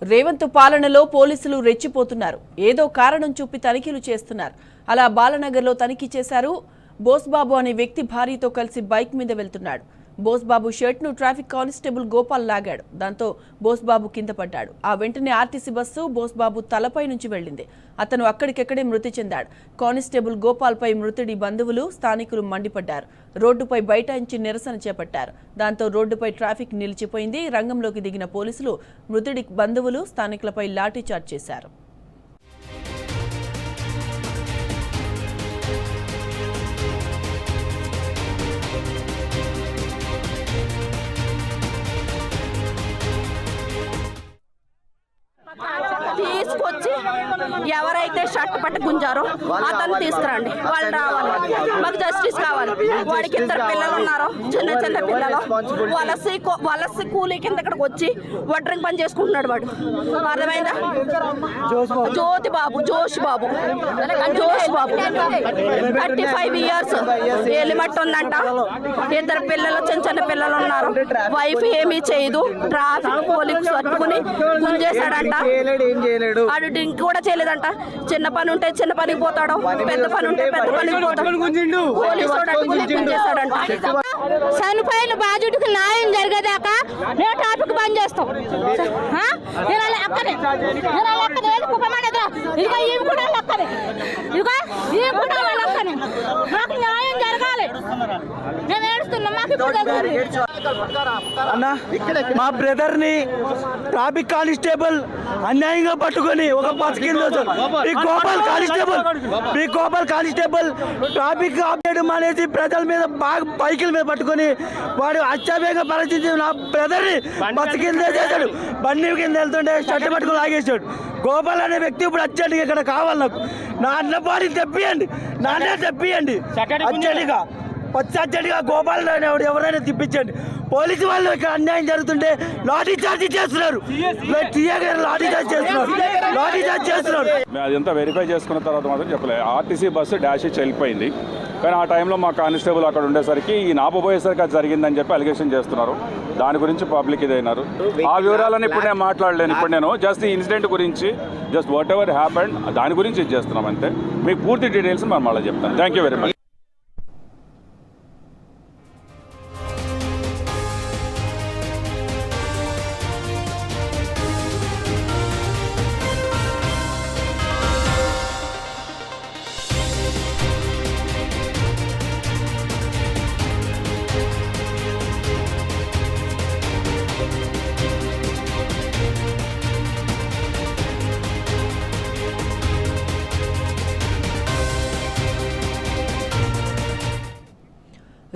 రేవంత్ పాలనలో పోలీసులు రెచ్చిపోతున్నారు. ఏదో కారణం చూపి తనిఖీలు చేస్తున్నారు. అలా బాలనగర్లో తనిఖీ చేశారు. బోస్బాబు అనే వ్యక్తి భార్యతో కలిసి బైక్ మీద వెళ్తున్నాడు. Bosebabu షర్ట్ను traffic constable Gopal లాగాడు. దాంతో బోస్బాబు కింద పడ్డాడు. ఆ వెంటనే ఆర్టీసీ బస్సు బోస్బాబు తలపై నుంచి వెళ్లింది. అతను అక్కడికక్కడే మృతి చెందాడు. కానిస్టేబుల్ గోపాల్పై మృతుడి బంధువులు, స్థానికులు మండిపడ్డారు. రోడ్డుపై బైఠాయించి నిరసన చేపట్టారు. దాంతో రోడ్డుపై ట్రాఫిక్ నిలిచిపోయింది. రంగంలోకి దిగిన పోలీసులు మృతుడి బంధువులు, స్థానికులపై లాఠీచార్జ్ చేశారు. తీసుకొచ్చి ఎవరైతే షర్ట్ పట్టు గుంజారో అతను తీసుకురండి. వాళ్ళు రావాలి, మాకు జస్టిస్ కావాలి. వాడికి ఇద్దరు పిల్లలు ఉన్నారు, చిన్న చిన్న పిల్లలు. వలసి కూలీ కింద ఇక్కడికి వచ్చి వడ్రింగ్ పని చేసుకుంటున్నాడు వాడు. అర్థమైందా? జ్యోతి బాబు, జోష్ బాబు 35 years ఎలిమట్టు ఉందంట. ఇద్దరు పిల్లలు, చిన్న చిన్న పిల్లలు ఉన్నారు. వైఫ్ ఏమీ చేయదు. ట్రాఫిక్ పోలీసు పట్టుకుని గుంజేశాడంట. ఆడు డ్రింక్ కూడా చేయలేదంట. చిన్న పని ఉంటే చిన్న పనికి పోతాడు, పెద్ద పని ఉంటే పెద్ద పనికి పోతాడు. చనిపోయిన బాధ్యుడికి న్యాయం జరిగేదాకా నేను ట్రాఫిక్ బంద్ చేస్తాం. ఇదిగో ఇవి కూడా లెక్కనే, ఇదిగో ఇవి కూడా లెక్కనే. మాకు న్యాయం జరగాలి. మేము ఏడుస్తున్నాం. మాకు ఇప్పుడు అన్నా, మా బ్రదర్ ని ట్రాఫిక్ కానిస్టేబుల్ అన్యాయంగా పట్టుకొని ఒక బస్ కింద గోపాల్ కానిస్టేబుల్ ట్రాఫిక్ ఆఫ్ చేయడం అనేసి ప్రజల మీద బాగా బైకుల మీద పట్టుకొని వాడు అత్యావేగంగా పరిస్థితి నా బ్రదర్ ని బస్సు కింద చేశాడు. బండి కింద వెళ్తుంటే షర్ట్ పట్టుకుని లాగేశాడు. గోపాల్ అనే వ్యక్తి ఇప్పుడు అర్జెంట్గా ఇక్కడ కావాలి. నాకు నా అన్న బాడీ తెప్పియండి, నా అన్న తెప్పియండి అర్జెంట్గా. అర్జెంట్గా గోపాల్ ఎవరైనా తిప్పించండి. పోలీసు వాళ్ళు ఇక్కడ అన్యాయం జరుగుతుంటే లాఠీ చార్జ్ చేస్తున్నారు. అదంతా వెరిఫై చేసుకున్న తర్వాత మాత్రం చెప్పలేదు. ఆర్టీసీ బస్సు డాష్ ఇచ్చి వెళ్ళిపోయింది. కానీ ఆ టైంలో మా కానిస్టేబుల్ అక్కడ ఉండేసరికి ఈ నాపబోయేసరికి అది జరిగిందని చెప్పి అలిగేషన్ చేస్తున్నారు. దాని గురించి పబ్లిక్ ఇదైనారు. ఆ వివరాలను ఇప్పుడు నేను మాట్లాడలేను. ఇప్పుడు నేను జస్ట్ ఈ ఇన్సిడెంట్ గురించి, జస్ట్ వాట్ ఎవర్ హ్యాపెండ్ దాని గురించి ఇది చేస్తున్నాం అంతే. మీకు పూర్తి డీటెయిల్స్ మనం మళ్ళీ చెప్తాను. Thank you very much.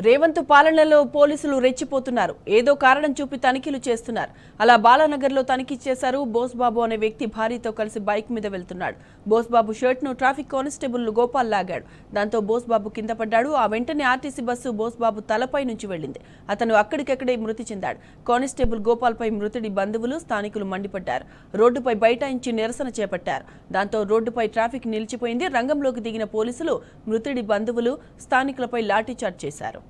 Revanth పాలనలో పోలీసులు రెచ్చిపోతున్నారు. ఏదో కారణం చూపి తనిఖీలు చేస్తున్నారు. అలా బాలానగర్లో తనిఖీ చేశారు. బోస్బాబు అనే వ్యక్తి భార్యతో కలిసి బైక్ మీద వెళ్తున్నాడు. Bosebabu షర్ట్ను traffic constable Gopal లాగాడు. దాంతో బోస్బాబు కింద పడ్డాడు. ఆ వెంటనే ఆర్టీసీ బస్సు బోస్బాబు తలపై నుంచి వెళ్లింది. అతను అక్కడికక్కడే మృతి చెందాడు. కానిస్టేబుల్ గోపాల్పై మృతుడి బంధువులు, స్థానికులు మండిపడ్డారు. రోడ్డుపై బైఠాయించి నిరసన చేపట్టారు. దాంతో రోడ్డుపై ట్రాఫిక్ నిలిచిపోయింది. రంగంలోకి దిగిన పోలీసులు మృతుడి బంధువులు, స్థానికులపై లాఠీచార్జ్ చేశారు.